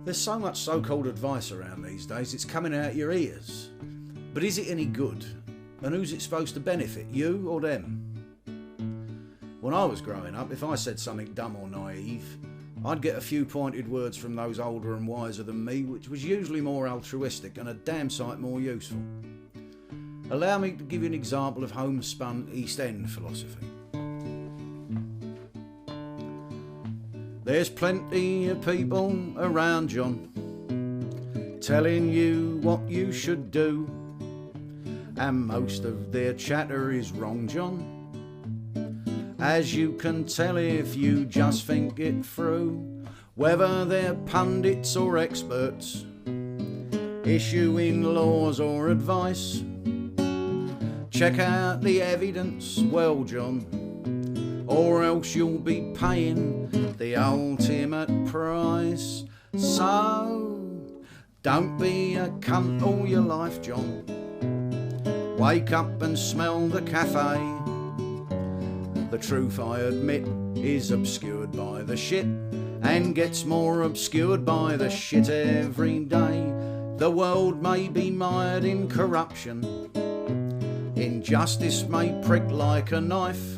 There's so much so-called advice around these days, it's coming out your ears. But is it any good? And who's it supposed to benefit, you or them? When I was growing up, if I said something dumb or naive, I'd get a few pointed words from those older and wiser than me, which was usually more altruistic and a damn sight more useful. Allow me to give you an example of homespun East End philosophy. There's plenty of people around, John, telling you what you should do, and most of their chatter is wrong, John, as you can tell if you just think it through. Whether they're pundits or experts, issuing laws or advice, check out the evidence well, John, or else you'll be paying the ultimate price. So, don't be a cunt all your life, John. Wake up and smell the cafe. The truth, I admit, is obscured by the shit, and gets more obscured by the shit every day. The world may be mired in corruption, injustice may prick like a knife,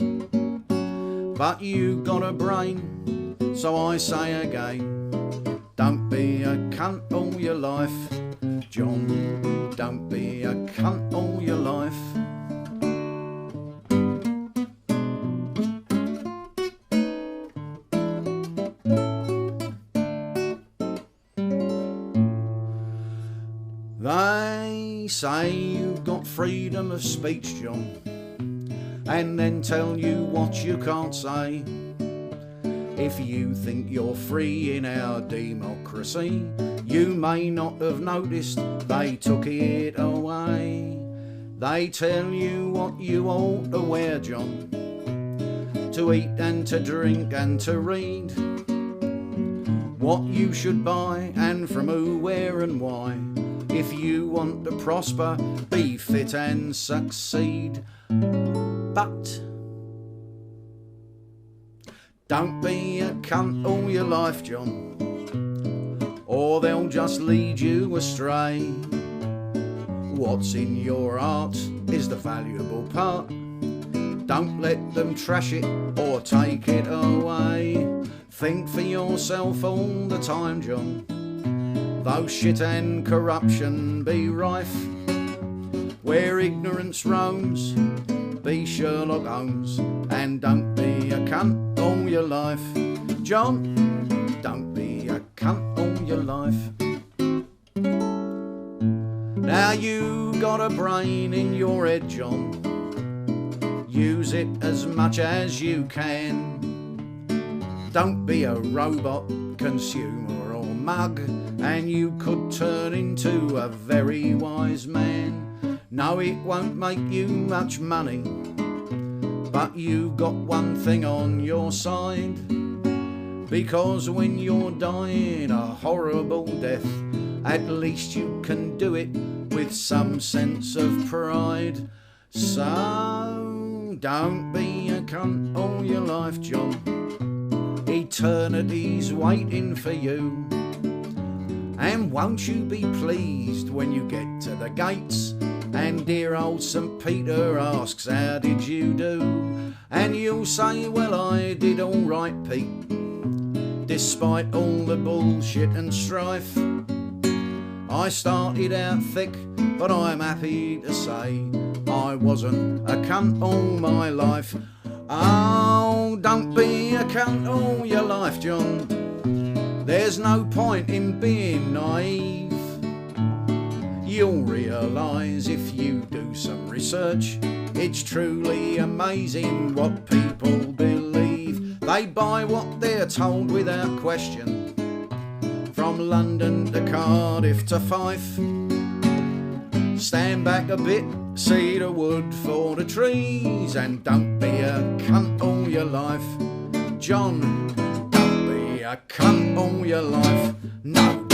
but you got a brain, so I say again, don't be a cunt all your life, John. Don't be a cunt all your life. They say you've got freedom of speech, John, and then tell you what you can't say. If you think you're free in our democracy, you may not have noticed they took it away. They tell you what you ought to wear, John, to eat and to drink and to read, what you should buy and from who, where and why. If you want to prosper, be fit and succeed. But don't be a cunt all your life, John, or they'll just lead you astray. What's in your heart is the valuable part. Don't let them trash it or take it away. Think for yourself all the time, John, though shit and corruption be rife. Where ignorance roams, be Sherlock Holmes, and don't be a cunt all your life, John. Don't be a cunt all your life. Now you got a brain in your head, John, use it as much as you can. Don't be a robot, consumer or mug, and you could turn into a very wise man. No, it won't make you much money, but you've got one thing on your side, because when you're dying a horrible death, at least you can do it with some sense of pride. So don't be a cunt all your life, John. Eternity's waiting for you. And won't you be pleased when you get to the gates and dear old St. Peter asks, how did you do? And you'll say, well, I did all right, Pete, despite all the bullshit and strife. I started out thick, but I'm happy to say I wasn't a cunt all my life. Oh, don't be a cunt all your life, John. There's no point in being naive. You'll realise if you do some research, it's truly amazing what people believe. They buy what they're told without question, from London to Cardiff to Fife. Stand back a bit, see the wood for the trees, and don't be a cunt all your life, John. Don't be a cunt all your life, no.